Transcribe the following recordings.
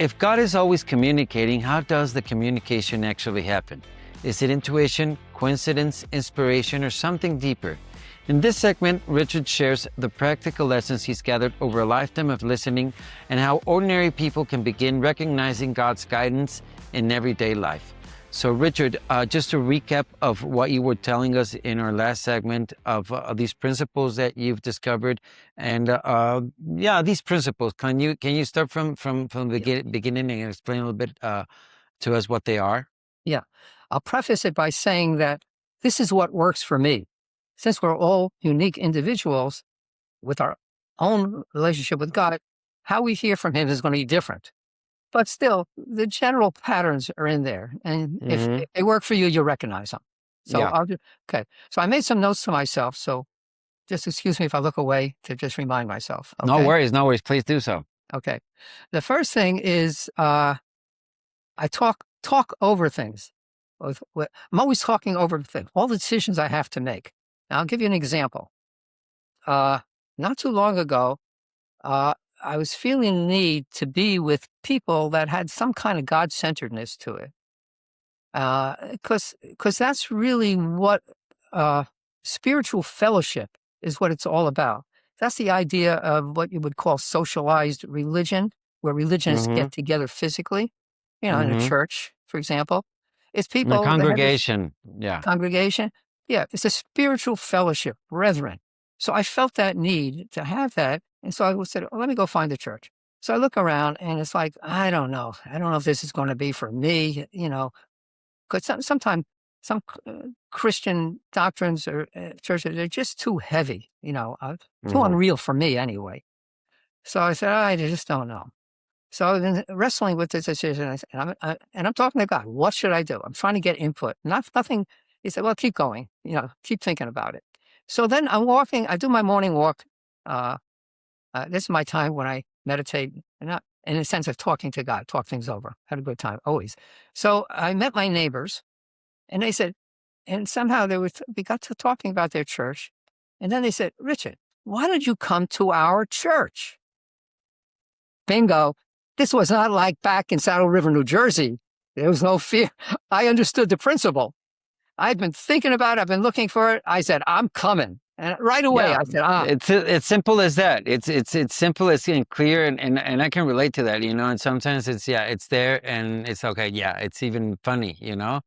If God is always communicating, how does the communication actually happen? Is it intuition, coincidence, inspiration, or something deeper? In this segment, Richard shares the practical lessons he's gathered over a lifetime of listening and how ordinary people can begin recognizing God's guidance in everyday life. So Richard, just a recap of what you were telling us in our last segment of these principles that you've discovered, and these principles. Can you start from the beginning and explain a little bit to us what they are? Yeah, I'll preface it by saying that this is what works for me. Since we're all unique individuals with our own relationship with God, how we hear from Him is going to be different. But still, the general patterns are in there. And if they work for you, you'll recognize them. So Yeah. okay. So I made some notes to myself. So just excuse me if I look away to just remind myself. Okay? No worries. Please do so. Okay. The first thing is I talk over things. I'm always talking over things, all the decisions I have to make. Now, I'll give you an example. Not too long ago, I was feeling the need to be with people that had some kind of God-centeredness to it. Because that's really what spiritual fellowship is, what it's all about. That's the idea of what you would call socialized religion, where religions get together physically, in a church, for example. It's people. In a congregation. Congregation. Yeah, it's a spiritual fellowship, brethren. So I felt that need to have that. And so I said, let me go find a church. So I look around and it's like, I don't know if this is going to be for me, because sometimes some Christian doctrines or churches, they're just too heavy, too unreal for me anyway. So I said, I just don't know. So I've been wrestling with this decision, and I'm talking to God. What should I do? I'm trying to get input. Nothing. He said, well, keep going, keep thinking about it. So then I'm walking, I do my morning walk. This is my time when I meditate, not in a sense of talking to God, talk things over. Had a good time, always. So I met my neighbors, and they said, and somehow we got to talking about their church. And then they said, Richard, why don't you come to our church? Bingo. This was not like back in Saddle River, New Jersey. There was no fear. I understood the principle. I've been thinking about it. I've been looking for it. I said, I'm coming. And right away, I said, It's simple as that. It's simple as and clear, and I can relate to that, And sometimes it's there, and it's okay. Yeah, it's even funny, Yeah,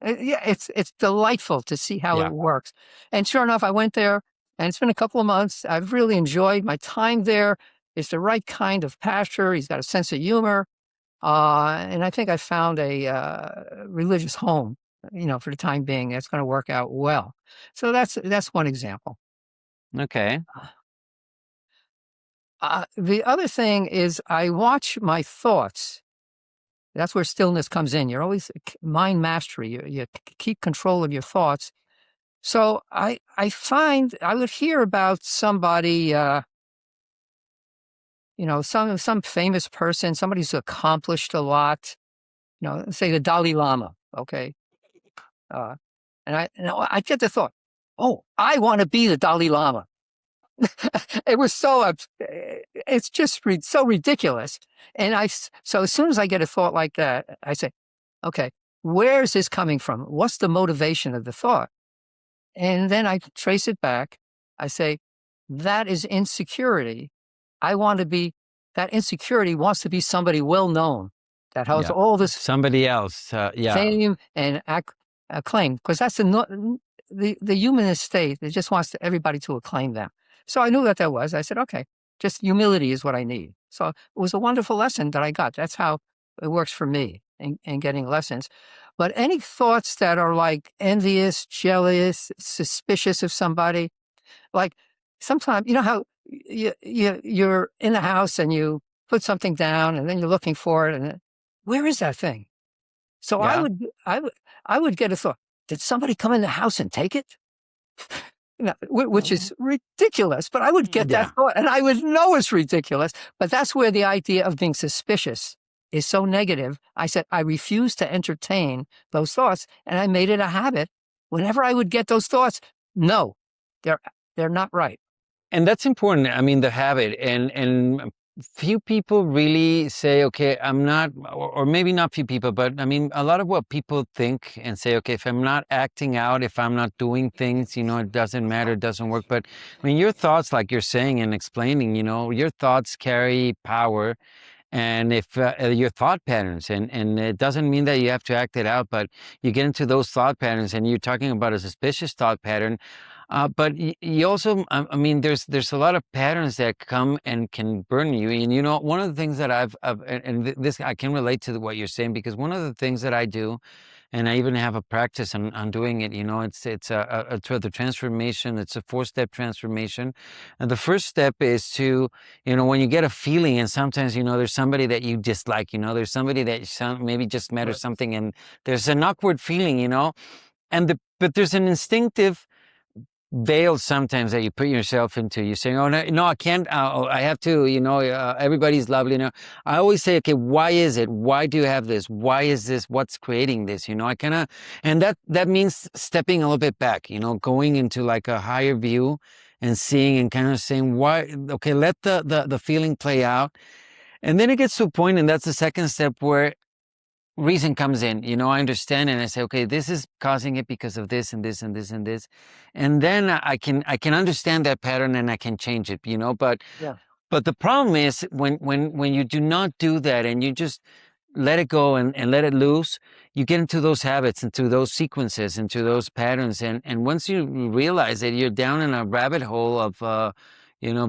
it's delightful to see how it works. And sure enough, I went there, and it's been a couple of months. I've really enjoyed my time there. It's the right kind of pastor. He's got a sense of humor, and I think I found a religious home. For the time being, that's going to work out well. So that's one example. Okay. The other thing is I watch my thoughts. That's where stillness comes in. You're always mind mastery. You keep control of your thoughts. So I find I would hear about somebody, some famous person, somebody who's accomplished a lot. Say the Dalai Lama. Okay. And I get the thought, I want to be the Dalai Lama. It was it's just so ridiculous. And so as soon as I get a thought like that, I say, okay, where is this coming from? What's the motivation of the thought? And then I trace it back. I say, that is insecurity. That insecurity wants to be somebody well-known that has all this somebody else, fame and acclaim, because that's the humanist state. It just wants everybody to acclaim them. So I knew that there was. I said, okay, just humility is what I need. So it was a wonderful lesson that I got. That's how it works for me in getting lessons. But any thoughts that are like envious, jealous, suspicious of somebody, like sometimes, how you're in the house and you put something down and then you're looking for it, and where is that thing? So I would get a thought, did somebody come in the house and take it? Which is ridiculous, but I would get that thought, and I would know it's ridiculous. But that's where the idea of being suspicious is so negative. I said, I refuse to entertain those thoughts, and I made it a habit. Whenever I would get those thoughts, no, they're not right. And that's important. I mean, the habit, and few people really say, okay, I'm not, or maybe not few people, but I mean, a lot of what people think and say, okay, if I'm not acting out, if I'm not doing things, it doesn't matter, it doesn't work. But I mean, your thoughts, like you're saying and explaining, your thoughts carry power. And if your thought patterns, and it doesn't mean that you have to act it out, but you get into those thought patterns, and you're talking about a suspicious thought pattern. But you also, I mean, there's a lot of patterns that come and can burn you. And one of the things that and this I can relate to what you're saying, because one of the things that I do, and I even have a practice on doing it. It's the transformation. It's a 4-step transformation, and the first step is to, when you get a feeling, and sometimes there's somebody that you dislike. There's somebody that maybe just met or something, and there's an awkward feeling. But there's an instinctive veil sometimes that you put yourself into. You're saying, oh, no, no, I can't, I have to, everybody's lovely. I always say, okay, why is it? Why do you have this? Why is this? What's creating this? And that means stepping a little bit back, going into like a higher view and seeing and kind of saying, why, okay, let the feeling play out. And then it gets to a point, and that's the second step, where reason comes in. I understand, and I say, okay, this is causing it because of this and this and this and this, and then I can understand that pattern, and I can change it. But Yeah. but the problem is when you do not do that, and you just let it go and let it loose, you get into those habits, into those sequences, into those patterns, and once you realize that, you're down in a rabbit hole of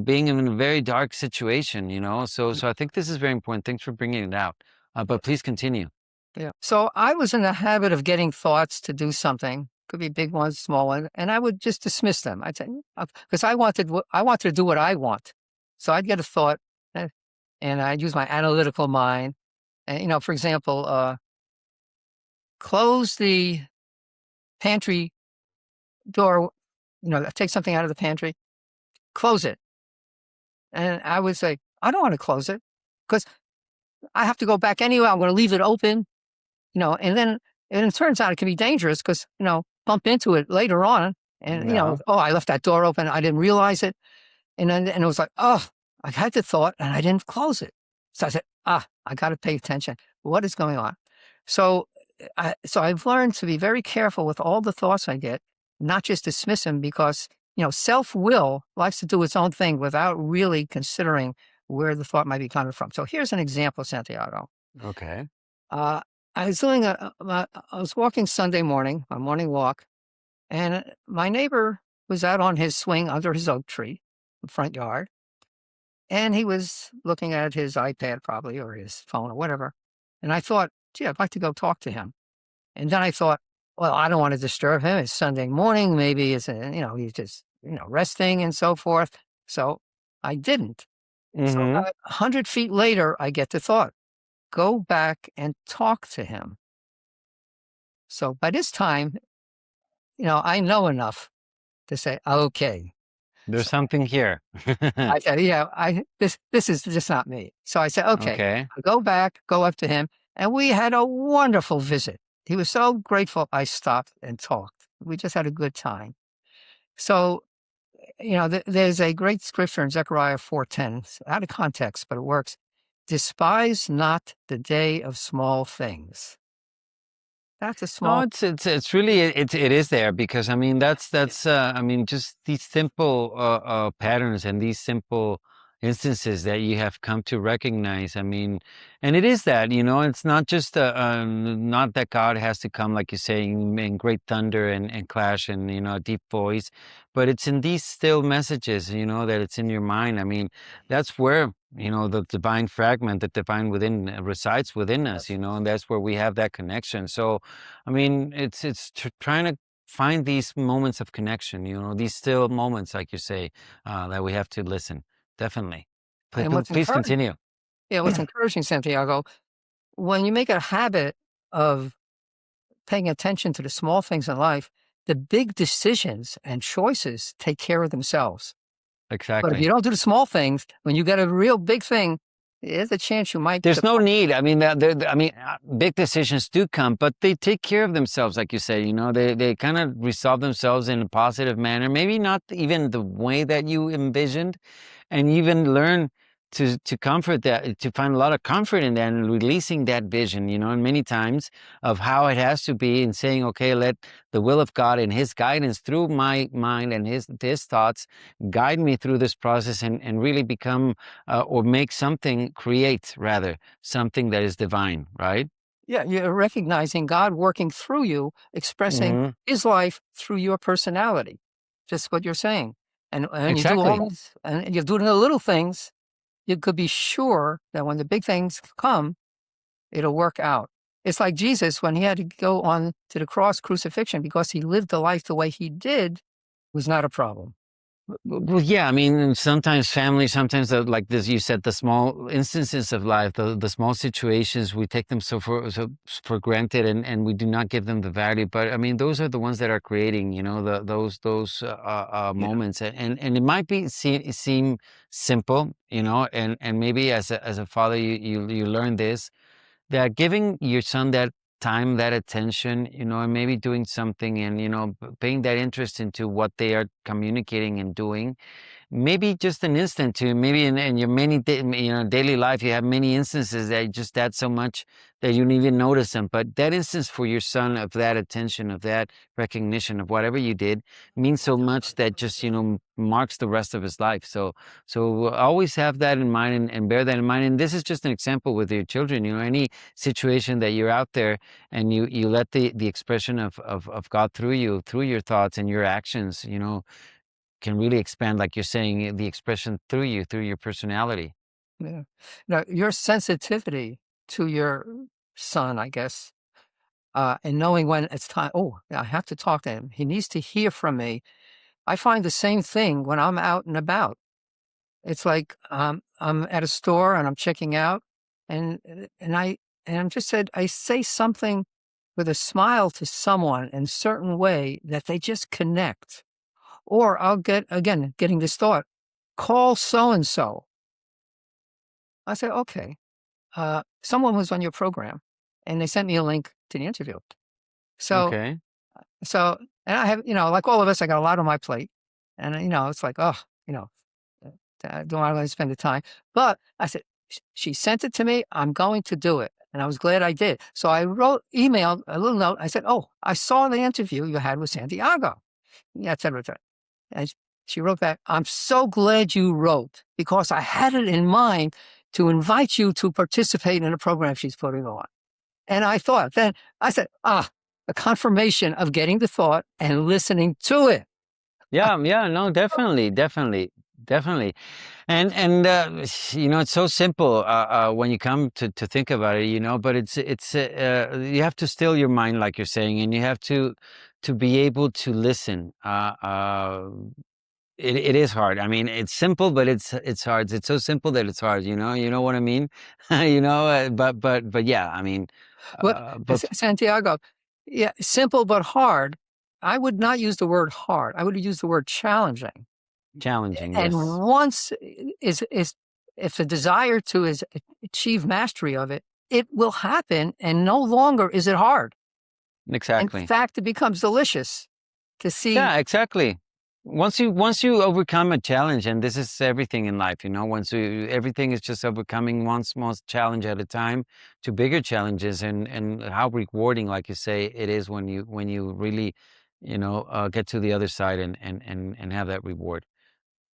being in a very dark situation. So I think this is very important. Thanks for bringing it out. But please continue. Yeah. So I was in the habit of getting thoughts to do something, could be big ones, small ones, and I would just dismiss them. I'd say, because I wanted to do what I want. So I'd get a thought, and I'd use my analytical mind. And, for example, close the pantry door, take something out of the pantry, close it. And I would say, I don't want to close it because I have to go back anyway. I'm going to leave it open. And it turns out it can be dangerous because, bump into it later on. And, Yeah. I left that door open. I didn't realize it. And it was like, oh, I had the thought and I didn't close it. So I said, I got to pay attention. What is going on? So I've learned to be very careful with all the thoughts I get, not just dismiss them, because, self-will likes to do its own thing without really considering where the thought might be coming from. So here's an example, Santiago. Okay. I was doing I was walking Sunday morning, my morning walk, and my neighbor was out on his swing under his oak tree, in the front yard, and he was looking at his iPad probably, or his phone or whatever. And I thought, gee, I'd like to go talk to him. And then I thought, well, I don't want to disturb him. It's Sunday morning. Maybe it's, he's just, resting and so forth. So I didn't. So Mm-hmm. about 100 feet later, I get the thought, go back and talk to him. So by this time, I know enough to say, okay. There's So something here. I said, this is just not me. So I said, okay, Okay. I go back, go up to him, and we had a wonderful visit. He was so grateful I stopped and talked. We just had a good time. So, there's a great scripture in Zechariah 4:10, it's out of context, but it works. Despise not the day of small things. That's a No, small. it's really, it is there, because I mean, that's I mean, just these simple patterns and these simple instances that you have come to recognize. I mean, and it is that, it's not just not that God has to come, like you say, in great thunder and clash and a deep voice, but it's in these still messages, that it's in your mind. I mean, that's where the divine fragment, the divine within, resides within us, and that's where we have that connection. So I mean, it's trying to find these moments of connection, these still moments, like you say, that we have to listen. Definitely. And Please continue. what's encouraging, Santiago, when you make a habit of paying attention to the small things in life, the big decisions and choices take care of themselves. But if Exactly. you don't do the small things, when you get a real big thing, there's a chance you might. There's no need. I mean, big decisions do come, but they take care of themselves, like you say. They kind of resolve themselves in a positive manner. Maybe not even the way that you envisioned, and even learn to comfort that, to find a lot of comfort in that and releasing that vision, and many times of how it has to be, and saying, okay, let the will of God and His guidance through my mind and His thoughts guide me through this process, and really become or make something, create rather something that is divine, right? Yeah, you're recognizing God working through you, expressing Hmm. His life through your personality. Just what you're saying. And you do Exactly. all this, and you do the little things, you could be sure that when the big things come, it'll work out. It's like Jesus when he had to go on to the cross crucifixion because he lived the life the way he did was not a problem. Well, yeah, I mean, sometimes family, sometimes like this, you said, the small instances of life, the small situations, we take them so for granted, and we do not give them the value. But I mean, those are the ones that are creating, those Yeah. moments, and it might seem simple, and maybe as a father, you learn this, that giving your son that time, that attention, and maybe doing something, and paying that interest into what they are communicating and doing. Maybe just an instant to, maybe in your daily life, you have many instances that you just add so much that you don't even notice them. But that instance for your son, of that attention, of that recognition of whatever you did, means so much that just, marks the rest of his life. So always have that in mind, and bear that in mind. And this is just an example with your children, any situation that you're out there, and you let the expression of God through you, through your thoughts and your actions, can really expand, like you're saying, the expression through you, through your personality. Yeah. Now, your sensitivity to your son, I guess, and knowing when it's time, oh, I have to talk to him. He needs to hear from me. I find the same thing when I'm out and about. It's like I'm at a store and I'm checking out, and I'm just said I say something with a smile to someone in a certain way that they just connect. Or I'll getting this thought, call so and so. I say, okay. Someone was on your program, and they sent me a link to the interview. So, Okay. so, and I have, like all of us, I got a lot on my plate, and it's like, oh, I don't want to spend the time. But I said, she sent it to me. I'm going to do it, and I was glad I did. So I emailed a little note. I said, oh, I saw the interview you had with Santiago, yeah, et cetera, et cetera. And she wrote back, I'm so glad you wrote because I had it in mind to invite you to participate in a program she's putting on. And I thought, then I said, a confirmation of getting the thought and listening to it. Yeah, yeah, no, definitely, definitely, definitely. And it's so simple when you come to think about it, but it's you have to still your mind, like you're saying, and you have to be able to listen. It is hard. I mean, it's simple, but it's hard. It's so simple that it's hard. You know what I mean? But yeah, I mean, Well, but Santiago, yeah, simple but hard. I would not use the word hard. I would use the word challenging. challenging, And yes, once is if the desire to is achieve mastery of it, it will happen, and no longer is it hard. In exactly. fact, it becomes delicious to see. Yeah, exactly. Once you overcome a challenge, and this is everything in life, once everything is just overcoming one small challenge at a time to bigger challenges, and how rewarding, like you say, it is when you really, get to the other side, and have that reward.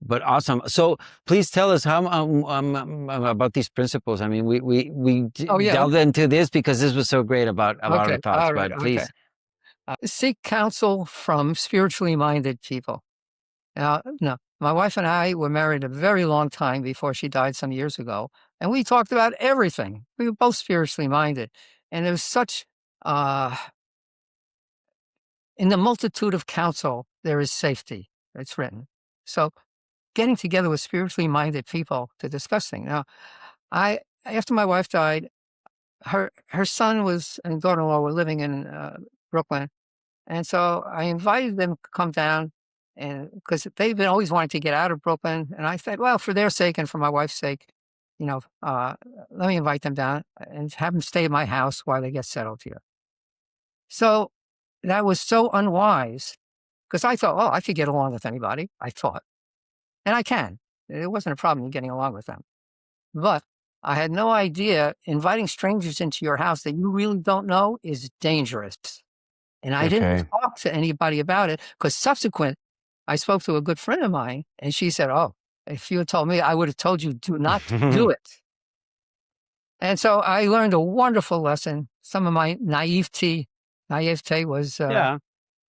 But awesome. So please tell us how about these principles. I mean, we Oh yeah, delved into this because this was so great about our okay, thoughts. all right, But okay. please, Seek counsel from spiritually minded people. Now, no, my wife and I were married a very long time before she died some years ago, and we talked about everything. We were both spiritually minded, and there was such in the multitude of counsel there is safety. It's written. So, getting together with spiritually minded people to discuss things. Now, I after my wife died, her son was and daughter-in-law were living in Brooklyn. And so I invited them to come down, and because they've been always wanting to get out of Brooklyn. And I said, well, for their sake and for my wife's sake, you know, uh, let me invite them down and have them stay at my house while they get settled here. So that was so unwise because I thought, oh, I could get along with anybody. I thought, and I can. It wasn't a problem getting along with them. But I had no idea inviting strangers into your house that you really don't know is dangerous. And I didn't Okay. talk to anybody about it because subsequent, I spoke to a good friend of mine and she said, "Oh, if you had told me, I would have told you do not do it." And so I learned a wonderful lesson. Some of my naivete Yeah.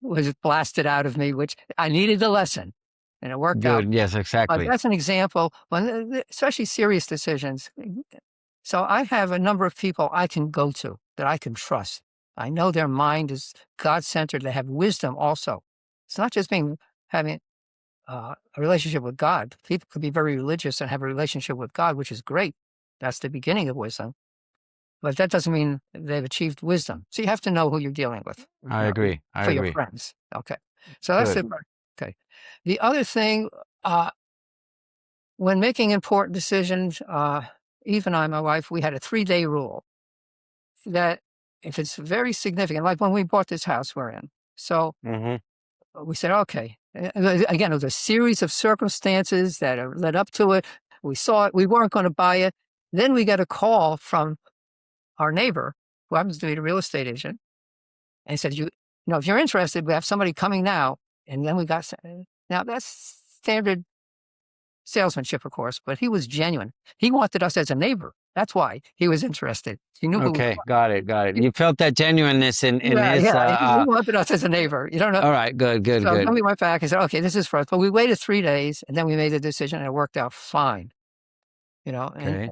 was blasted out of me, which I needed the lesson, and it worked out. Good. Yes, But exactly. that's an example when, especially serious decisions. So I have a number of people I can go to that I can trust. I know their mind is God-centered. They have wisdom also. It's not just having a relationship with God. People could be very religious and have a relationship with God, which is great. That's the beginning of wisdom. But that doesn't mean they've achieved wisdom. So you have to know who you're dealing with, I agree. I for your agree. friends. Okay. So that's Good. the part. Okay. The other thing, when making important decisions, Eve and I, my wife, we had a 3-day rule that if it's very significant, like when we bought this house we're in. So Hmm. we said, okay. Again, it was a series of circumstances that led up to it. We saw it. We weren't going to buy it. Then we got a call from our neighbor, who happens to be a real estate agent, and he said, if you're interested, we have somebody coming now. And then we got, now that's standard salesmanship, of course, but he was genuine. He wanted us as a neighbor. That's why he was interested. He knew who we Okay. were. Got it. Got it. You felt that genuineness in Yeah, his. yeah. He wanted us as a neighbor. You don't know. All right. Good. Good. So then Good. we went back and said, okay, this is for us. But we waited 3 days and then we made the decision and it worked out fine. You know, and Okay.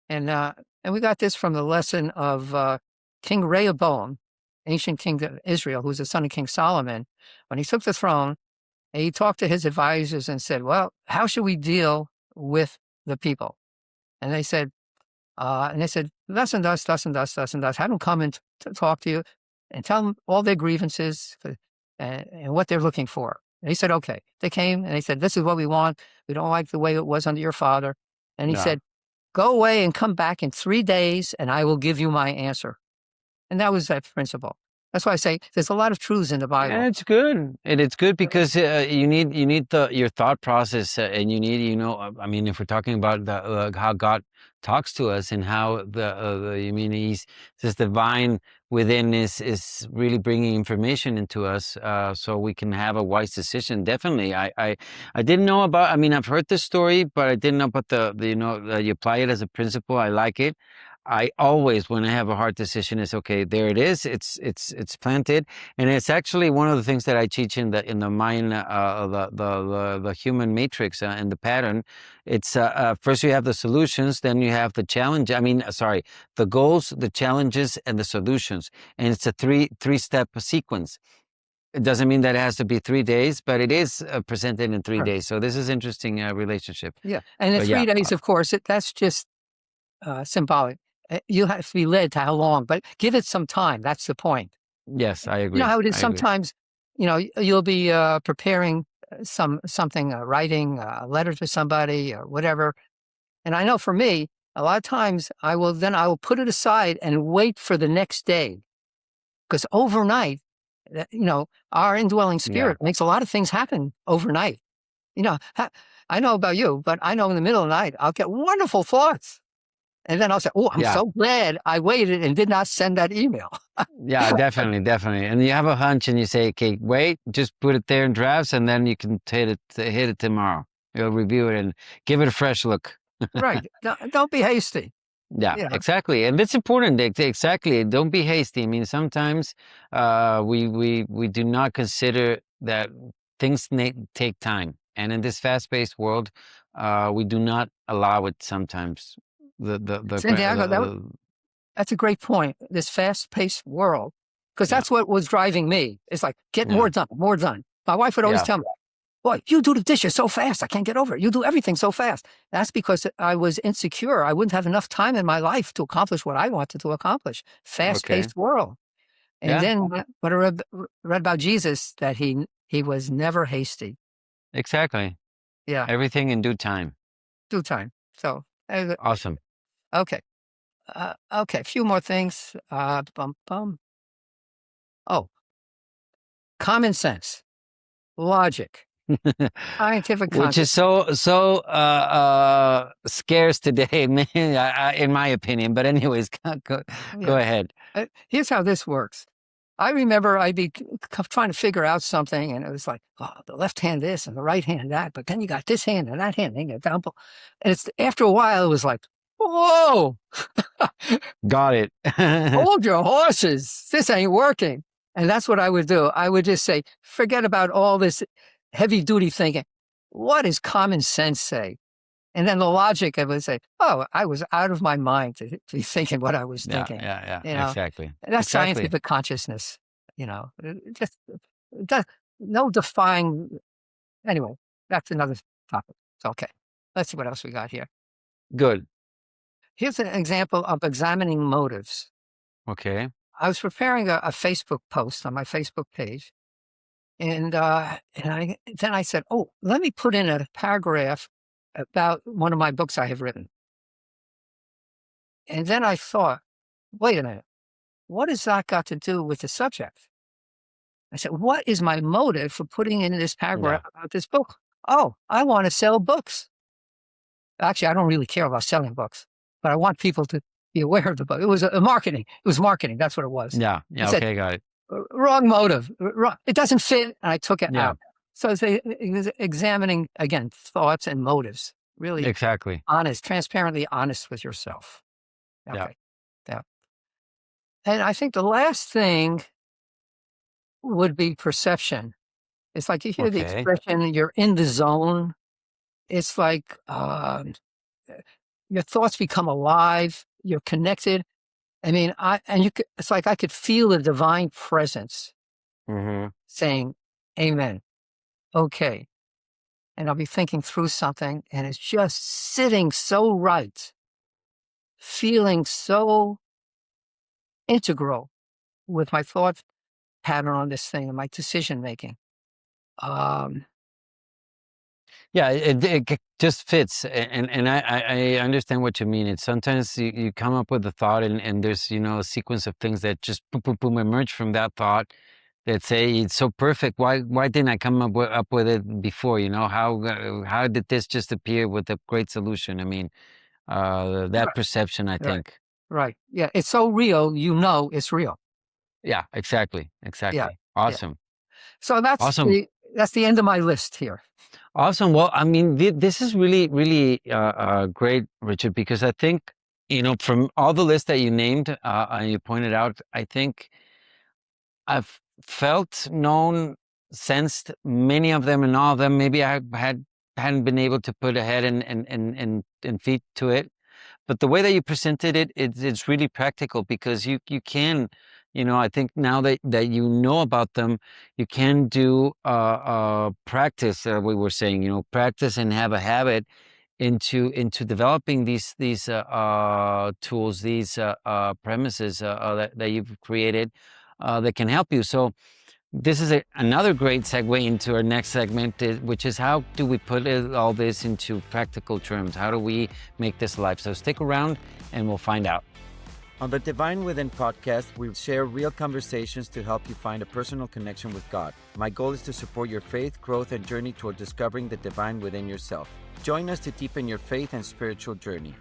and uh, and we got this from the lesson of King Rehoboam, ancient king of Israel, who was the son of King Solomon. When he took the throne, and he talked to his advisors and said, "Well, how should we deal with the people?" And they said, "Thus and thus, thus and thus, thus and thus. Have them come and talk to you, and tell them all their grievances and what they're looking for." And he said, "Okay." They came and they said, "This is what we want. We don't like the way it was under your father." And he Yeah. said, "Go away and come back in 3 days, and I will give you my answer." And that was that principle. That's why I say there's a lot of truths in the And Bible. it's good. And it's good because you need your thought process, and you need I mean, if we're talking about how God talks to us and how I mean he's this divine within is really bringing information into us, so we can have a wise decision. Definitely, I didn't know about. I mean, I've heard this story, but I didn't know about the you apply it as a principle. I like it. I always, when I have a hard decision, is okay. There it is. It's planted. And it's actually one of the things that I teach in the mind, the human matrix, and the pattern. It's first you have the solutions, then you have the challenge. I mean, sorry, the goals, the challenges, and the solutions. And it's a three-step sequence. It doesn't mean that it has to be 3 days, but it is presented in three Sure. days. So this is interesting relationship. Yeah. And the But yeah, 3 days, of course, that's just symbolic. You have to be led to how long, but give it some time. That's the point. yes, I You know agree. how it is I agree. sometimes, you'll be preparing something, writing a letter to somebody or whatever. And I know for me, a lot of times I will put it aside and wait for the next day because overnight, our indwelling Yeah. spirit makes a lot of things happen overnight. You know, I know about you, but I know in the middle of the night, I'll get wonderful thoughts. And then I'll say, "Oh, I'm Yeah. so glad I waited and did not send that email." Yeah, definitely, definitely. And you have a hunch and you say, okay, wait, just put it there in drafts and then you can hit it tomorrow. You'll review it and give it a fresh look. Right. Don't be hasty. Yeah, Yeah. exactly. And it's important. Exactly. Don't be hasty. I mean, sometimes we do not consider that things take time. And in this fast-paced world, we do not allow it sometimes. Santiago, that's a great point. This fast-paced world, because Yeah, that's what was driving me. It's like, get yeah, more done, more done. My wife would always yeah. tell me, "Boy, you do the dishes so fast. I can't get over it. You do everything so fast." That's because I was insecure. I wouldn't have enough time in my life to accomplish what I wanted to accomplish. Okay. Fast-paced world. And Yeah, then when I read about Jesus, that he was never hasty. exactly. Yeah, Everything in due time. due time. So, Awesome. okay. Okay, a few more things. Bum, bum. Oh, common sense, logic. Scientific which is consciousness. so scarce today, man, in my opinion. But anyways, go Yeah. ahead. Here's how this works. I remember I'd be trying to figure out something, and it was like, oh, the left hand this and the right hand that, but then you got this hand and that hand, and you down. And it's after a while, it was like, whoa, Got it. hold your horses. This ain't working. And that's what I would do. I would just say, forget about all this heavy duty thinking. What does common sense say? And then the logic, I would say, oh, I was out of my mind to be thinking what I was Yeah, thinking. yeah, You yeah. know, Exactly. that's Exactly. scientific consciousness. Just no defying. Anyway, that's another topic. It's okay. Let's see what else we got here. Good. Here's an example of examining motives. Okay. I was preparing a Facebook post on my Facebook page, and then I said, oh, let me put in a paragraph about one of my books I have written. And then I thought, wait a minute, what has that got to do with the subject? I said, what is my motive for putting in this paragraph Yeah. about this book? Oh, I want to sell books. Actually, I don't really care about selling books, but I want people to be aware of the book. It was marketing. It was marketing. That's what it was. Yeah. I Yeah. said, Okay. Got it. wrong motive. Wrong. It doesn't fit. And I took it Yeah. out. So it was examining, again, thoughts and motives, really Exactly. honest, transparently honest with yourself. Yeah. Okay. Yeah. And I think the last thing would be perception. It's like you hear the Okay. expression, you're in the zone. It's like your thoughts become alive. You're connected. I mean, it's like I could feel the divine presence Mm-hmm. saying, amen. Okay. And I'll be thinking through something and it's just sitting so right, feeling so integral with my thought pattern on this thing and my decision making. Yeah, just fits, and I understand what you mean. It's sometimes you come up with a thought, and there's a sequence of things that just boom, boom, boom emerge from that thought that say it's so perfect. Why didn't I come up with it before? How did this just appear with a great solution? I mean, that Right, perception, I right, think. right. Yeah, it's so real, it's real. Yeah, exactly, Yeah, exactly. yeah. Awesome, So that's awesome. the end of my list here. Awesome. Well, I mean, this is really, really great, Richard, because I think, from all the lists that you named and you pointed out, I think I've felt, known, sensed many of them, and all of them. Maybe I hadn't been able to put a head and feet to it, but the way that you presented it, it's really practical because you can, I think now that you know about them, you can do practice. We were saying, practice and have a habit into developing these tools, these premises that you've created that can help you. So this is another great segue into our next segment, which is how do we put all this into practical terms? How do we make this life? So stick around and we'll find out. On the Divine Within podcast, we share real conversations to help you find a personal connection with God. My goal is to support your faith, growth, and journey toward discovering the divine within yourself. Join us to deepen your faith and spiritual journey.